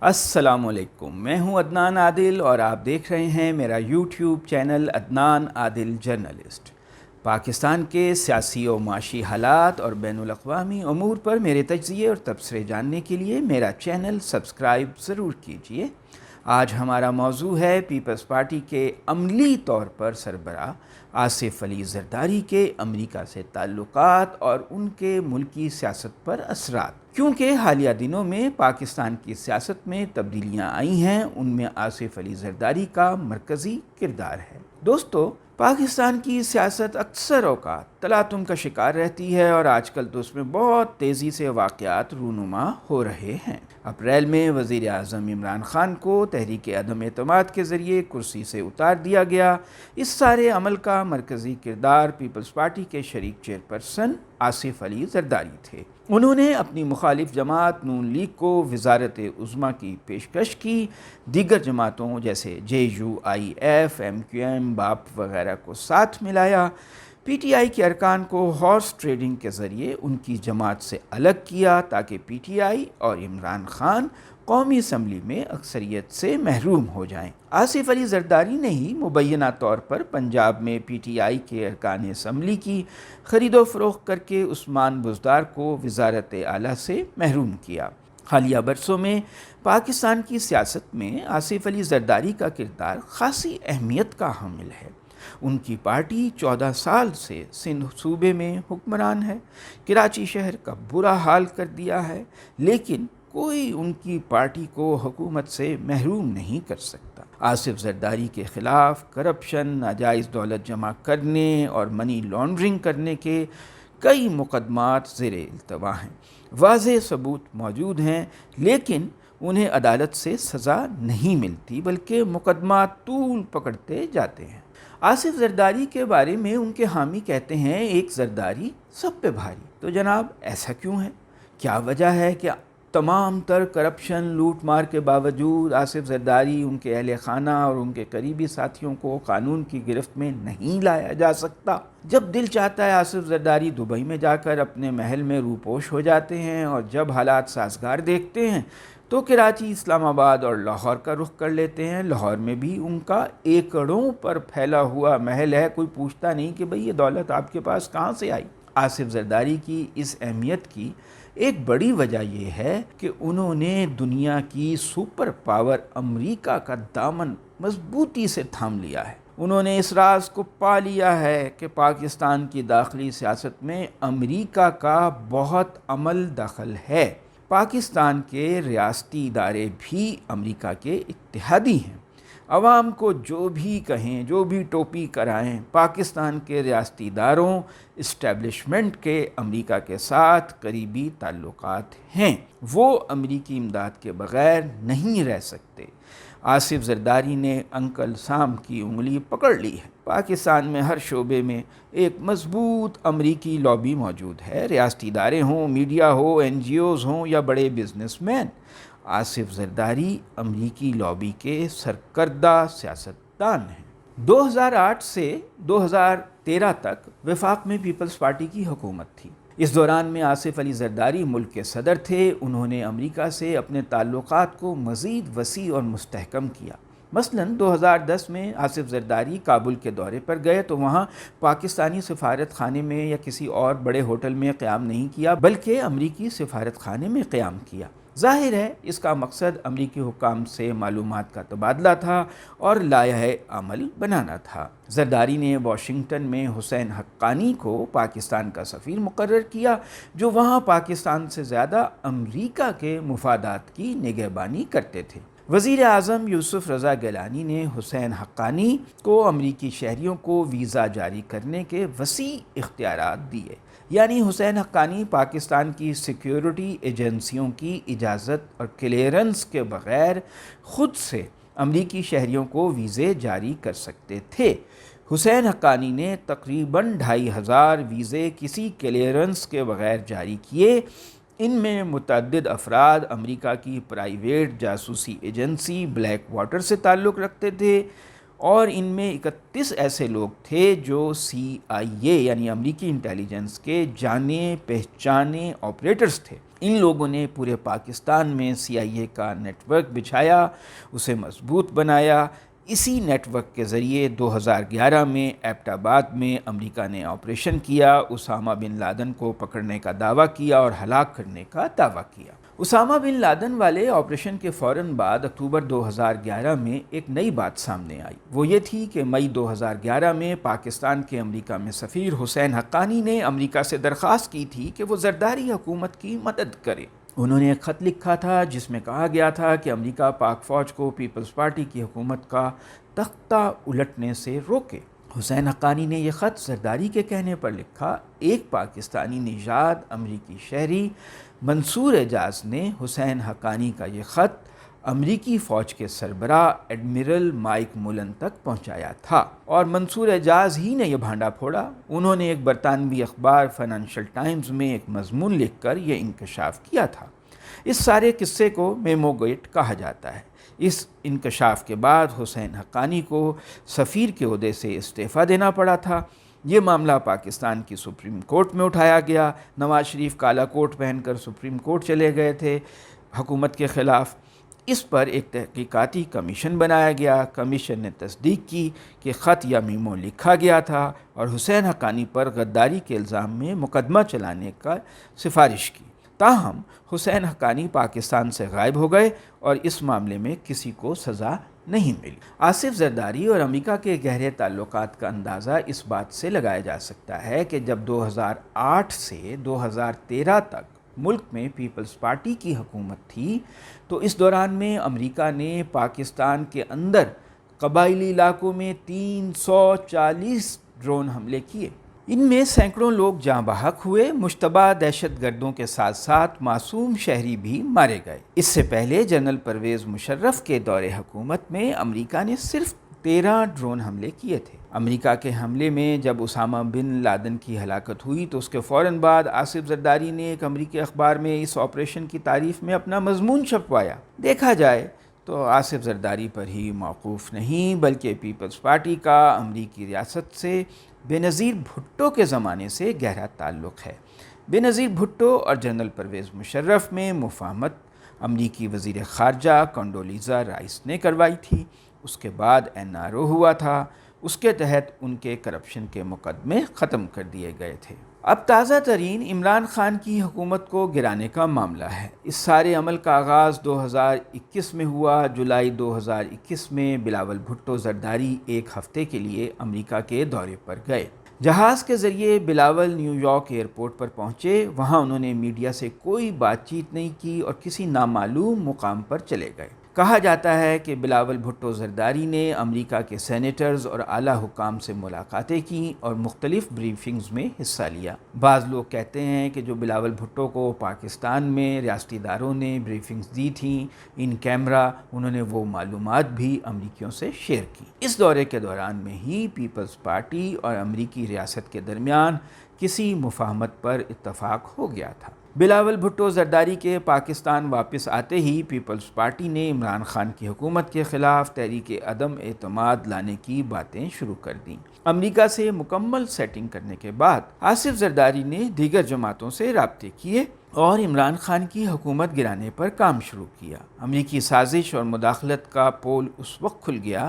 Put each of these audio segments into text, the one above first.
السلام علیکم، میں ہوں عدنان عادل اور آپ دیکھ رہے ہیں میرا یوٹیوب چینل عدنان عادل جرنلسٹ۔ پاکستان کے سیاسی و معاشی حالات اور بین الاقوامی امور پر میرے تجزیے اور تبصرے جاننے کے لیے میرا چینل سبسکرائب ضرور کیجیے۔ آج ہمارا موضوع ہے پیپلز پارٹی کے عملی طور پر سربراہ آصف علی زرداری کے امریکہ سے تعلقات اور ان کے ملکی سیاست پر اثرات۔ کیونکہ حالیہ دنوں میں پاکستان کی سیاست میں تبدیلیاں آئی ہیں، ان میں آصف علی زرداری کا مرکزی کردار ہے۔ دوستو، پاکستان کی سیاست اکثر اوقات تلاطم کا شکار رہتی ہے اور آج کل تو اس میں بہت تیزی سے واقعات رونما ہو رہے ہیں۔ اپریل میں وزیر اعظم عمران خان کو تحریک عدم اعتماد کے ذریعے کرسی سے اتار دیا گیا۔ اس سارے عمل کا مرکزی کردار پیپلز پارٹی کے شریک چیئرپرسن آصف علی زرداری تھے۔ انہوں نے اپنی مخالف جماعت نون لیگ کو وزارت عظمیٰ کی پیشکش کی، دیگر جماعتوں جیسے JUIF، MQM، باپ وغیرہ کو ساتھ ملایا۔ پی ٹی آئی کے ارکان کو ہارس ٹریڈنگ کے ذریعے ان کی جماعت سے الگ کیا تاکہ پی ٹی آئی اور عمران خان قومی اسمبلی میں اکثریت سے محروم ہو جائیں۔ آصف علی زرداری نے ہی مبینہ طور پر پنجاب میں پی ٹی آئی کے ارکان اسمبلی کی خرید و فروخت کر کے عثمان بزدار کو وزارت اعلیٰ سے محروم کیا۔ حالیہ برسوں میں پاکستان کی سیاست میں آصف علی زرداری کا کردار خاصی اہمیت کا حامل ہے۔ ان کی پارٹی 14 سال سے سندھ صوبے میں حکمران ہے، کراچی شہر کا برا حال کر دیا ہے، لیکن کوئی ان کی پارٹی کو حکومت سے محروم نہیں کر سکتا۔ آصف زرداری کے خلاف کرپشن، ناجائز دولت جمع کرنے اور منی لانڈرنگ کرنے کے کئی مقدمات زیر التوا ہیں۔ واضح ثبوت موجود ہیں، لیکن انہیں عدالت سے سزا نہیں ملتی بلکہ مقدمات طول پکڑتے جاتے ہیں۔ آصف زرداری کے بارے میں ان کے حامی کہتے ہیں، ایک زرداری سب پہ بھاری۔ تو جناب ایسا کیوں ہے؟ کیا وجہ ہے کہ تمام تر کرپشن لوٹ مار کے باوجود آصف زرداری، ان کے اہل خانہ اور ان کے قریبی ساتھیوں کو قانون کی گرفت میں نہیں لایا جا سکتا؟ جب دل چاہتا ہے آصف زرداری دبئی میں جا کر اپنے محل میں روپوش ہو جاتے ہیں، اور جب حالات سازگار دیکھتے ہیں تو کراچی، اسلام آباد اور لاہور کا رخ کر لیتے ہیں۔ لاہور میں بھی ان کا ایکڑوں پر پھیلا ہوا محل ہے، کوئی پوچھتا نہیں کہ بھئی یہ دولت آپ کے پاس کہاں سے آئی۔ آصف زرداری کی اس اہمیت کی ایک بڑی وجہ یہ ہے کہ انہوں نے دنیا کی سپر پاور امریکہ کا دامن مضبوطی سے تھام لیا ہے۔ انہوں نے اس راز کو پا لیا ہے کہ پاکستان کی داخلی سیاست میں امریکہ کا بہت عمل دخل ہے۔ پاکستان کے ریاستی ادارے بھی امریکہ کے اتحادی ہیں۔ عوام کو جو بھی کہیں، جو بھی ٹوپی کرائیں، پاکستان کے ریاستی اداروں، اسٹیبلشمنٹ کے امریکہ کے ساتھ قریبی تعلقات ہیں۔ وہ امریکی امداد کے بغیر نہیں رہ سکتے۔ آصف زرداری نے انکل سام کی انگلی پکڑ لی ہے۔ پاکستان میں ہر شعبے میں ایک مضبوط امریکی لابی موجود ہے، ریاستی ادارے ہوں، میڈیا ہو، NGOs ہوں یا بڑے بزنس مین۔ آصف زرداری امریکی لابی کے سرکردہ سیاستدان ہیں۔ 2008 سے 2013 تک وفاق میں پیپلز پارٹی کی حکومت تھی۔ اس دوران میں آصف علی زرداری ملک کے صدر تھے۔ انہوں نے امریکہ سے اپنے تعلقات کو مزید وسیع اور مستحکم کیا۔ مثلاً 2010 میں آصف زرداری کابل کے دورے پر گئے تو وہاں پاکستانی سفارت خانے میں یا کسی اور بڑے ہوٹل میں قیام نہیں کیا، بلکہ امریکی سفارت خانے میں قیام کیا۔ ظاہر ہے اس کا مقصد امریکی حکام سے معلومات کا تبادلہ تھا اور لائحہ عمل بنانا تھا۔ زرداری نے واشنگٹن میں حسین حقانی کو پاکستان کا سفیر مقرر کیا، جو وہاں پاکستان سے زیادہ امریکہ کے مفادات کی نگہبانی کرتے تھے۔ وزیر اعظم یوسف رضا گیلانی نے حسین حقانی کو امریکی شہریوں کو ویزا جاری کرنے کے وسیع اختیارات دیے، یعنی حسین حقانی پاکستان کی سیکیورٹی ایجنسیوں کی اجازت اور کلیئرنس کے بغیر خود سے امریکی شہریوں کو ویزے جاری کر سکتے تھے۔ حسین حقانی نے تقریباً 2500 ویزے کسی کلیئرنس کے بغیر جاری کیے۔ ان میں متعدد افراد امریکہ کی پرائیویٹ جاسوسی ایجنسی بلیک واٹر سے تعلق رکھتے تھے، اور ان میں 31 ایسے لوگ تھے جو CIA یعنی امریکی انٹیلیجنس کے جانے پہچانے آپریٹرز تھے۔ ان لوگوں نے پورے پاکستان میں CIA کا نیٹ ورک بچھایا، اسے مضبوط بنایا۔ اسی نیٹ ورک کے ذریعے 2011 میں ایبٹ آباد میں امریکہ نے آپریشن کیا، اسامہ بن لادن کو پکڑنے کا دعویٰ کیا اور ہلاک کرنے کا دعویٰ کیا۔ اسامہ بن لادن والے آپریشن کے فوراً بعد اکتوبر 2011 میں ایک نئی بات سامنے آئی، وہ یہ تھی کہ مئی 2011 میں پاکستان کے امریکہ میں سفیر حسین حقانی نے امریکہ سے درخواست کی تھی کہ وہ زرداری حکومت کی مدد کرے۔ انہوں نے ایک خط لکھا تھا جس میں کہا گیا تھا کہ امریکہ پاک فوج کو پیپلز پارٹی کی حکومت کا تختہ الٹنے سے روکے۔ حسین حقانی نے یہ خط زرداری کے کہنے پر لکھا۔ ایک پاکستانی نژاد امریکی شہری منصور اعجاز نے حسین حقانی کا یہ خط امریکی فوج کے سربراہ ایڈمرل مائک مولن تک پہنچایا تھا، اور منصور اعجاز ہی نے یہ بھانڈا پھوڑا۔ انہوں نے ایک برطانوی اخبار فائنینشل ٹائمز میں ایک مضمون لکھ کر یہ انکشاف کیا تھا۔ اس سارے قصے کو میمو گیٹ کہا جاتا ہے۔ اس انکشاف کے بعد حسین حقانی کو سفیر کے عہدے سے استعفیٰ دینا پڑا تھا۔ یہ معاملہ پاکستان کی سپریم کورٹ میں اٹھایا گیا۔ نواز شریف کالا کوٹ پہن کر سپریم کورٹ چلے گئے تھے حکومت کے خلاف۔ اس پر ایک تحقیقاتی کمیشن بنایا گیا۔ کمیشن نے تصدیق کی کہ خط یا میمو لکھا گیا تھا اور حسین حقانی پر غداری کے الزام میں مقدمہ چلانے کا سفارش کی۔ تاہم حسین حقانی پاکستان سے غائب ہو گئے اور اس معاملے میں کسی کو سزا نہیں ملی۔ آصف زرداری اور امریکہ کے گہرے تعلقات کا اندازہ اس بات سے لگایا جا سکتا ہے کہ جب 2008 سے 2013 تک ملک میں پیپلز پارٹی کی حکومت تھی تو اس دوران میں امریکہ نے پاکستان کے اندر قبائلی علاقوں میں 340 ڈرون حملے کیے۔ ان میں سینکڑوں لوگ جاں بحق ہوئے، مشتبہ دہشت گردوں کے ساتھ ساتھ معصوم شہری بھی مارے گئے۔ اس سے پہلے جنرل پرویز مشرف کے دور حکومت میں امریکہ نے صرف 13 ڈرون حملے کیے تھے۔ امریکہ کے حملے میں جب اسامہ بن لادن کی ہلاکت ہوئی تو اس کے فوراً بعد آصف زرداری نے ایک امریکی اخبار میں اس آپریشن کی تعریف میں اپنا مضمون چھپوایا۔ دیکھا جائے تو آصف زرداری پر ہی موقوف نہیں بلکہ پیپلز پارٹی کا امریکی ریاست سے بینظیر بھٹو کے زمانے سے گہرا تعلق ہے۔ بینظیر بھٹو اور جنرل پرویز مشرف میں مفاہمت امریکی وزیر خارجہ کنڈولیزا رائس نے کروائی تھی۔ اس کے بعد NRO ہوا تھا، اس کے تحت ان کے کرپشن کے مقدمے ختم کر دیے گئے تھے۔ اب تازہ ترین عمران خان کی حکومت کو گرانے کا معاملہ ہے۔ اس سارے عمل کا آغاز 2021 میں ہوا۔ جولائی 2021 میں بلاول بھٹو زرداری ایک ہفتے کے لیے امریکہ کے دورے پر گئے۔ جہاز کے ذریعے بلاول نیو یارک ایئرپورٹ پر پہنچے۔ وہاں انہوں نے میڈیا سے کوئی بات چیت نہیں کی اور کسی نامعلوم مقام پر چلے گئے۔ کہا جاتا ہے کہ بلاول بھٹو زرداری نے امریکہ کے سینیٹرز اور اعلیٰ حکام سے ملاقاتیں کیں اور مختلف بریفنگز میں حصہ لیا۔ بعض لوگ کہتے ہیں کہ جو بلاول بھٹو کو پاکستان میں ریاستی اداروں نے بریفنگز دی تھیں ان کیمرہ، انہوں نے وہ معلومات بھی امریکیوں سے شیئر کی۔ اس دورے کے دوران میں ہی پیپلز پارٹی اور امریکی ریاست کے درمیان کسی مفاہمت پر اتفاق ہو گیا تھا۔ بلاول بھٹو زرداری کے پاکستان واپس آتے ہی پیپلز پارٹی نے عمران خان کی حکومت کے خلاف تحریک عدم اعتماد لانے کی باتیں شروع کر دیں۔ امریکہ سے مکمل سیٹنگ کرنے کے بعد آصف زرداری نے دیگر جماعتوں سے رابطے کیے اور عمران خان کی حکومت گرانے پر کام شروع کیا۔ امریکی سازش اور مداخلت کا پول اس وقت کھل گیا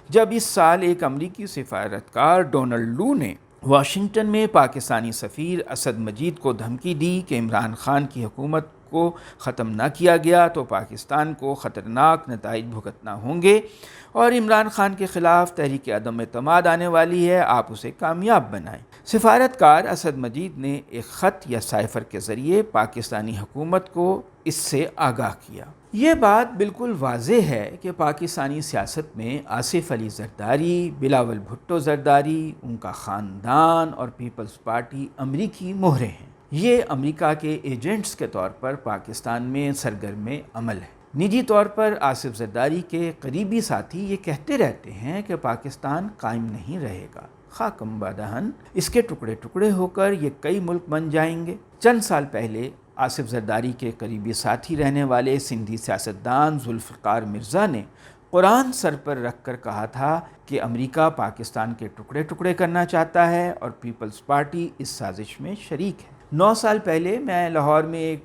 جب اس سال ایک امریکی سفارتکار ڈونلڈ لو نے واشنگٹن میں پاکستانی سفیر اسد مجید کو دھمکی دی کہ عمران خان کی حکومت کو ختم نہ کیا گیا تو پاکستان کو خطرناک نتائج بھگتنا ہوں گے اور عمران خان کے خلاف تحریک عدم اعتماد آنے والی ہے، آپ اسے کامیاب بنائیں۔ سفارتکار اسد مجید نے ایک خط یا سائفر کے ذریعے پاکستانی حکومت کو اس سے آگاہ کیا۔ یہ بات بالکل واضح ہے کہ پاکستانی سیاست میں آصف علی زرداری، بلاول بھٹو زرداری، ان کا خاندان اور پیپلز پارٹی امریکی مہرے ہیں۔ یہ امریکہ کے ایجنٹس کے طور پر پاکستان میں سرگرم عمل ہے۔ نجی طور پر آصف زرداری کے قریبی ساتھی یہ کہتے رہتے ہیں کہ پاکستان قائم نہیں رہے گا، خاکم بادہن، اس کے ٹکڑے ٹکڑے ہو کر یہ کئی ملک بن جائیں گے۔ چند سال پہلے آصف زرداری کے قریبی ساتھی رہنے والے سندھی سیاستدان ذوالفقار مرزا نے قرآن سر پر رکھ کر کہا تھا کہ امریکہ پاکستان کے ٹکڑے ٹکڑے کرنا چاہتا ہے اور پیپلز پارٹی اس سازش میں شریک ہے۔ 9 سال پہلے میں لاہور میں ایک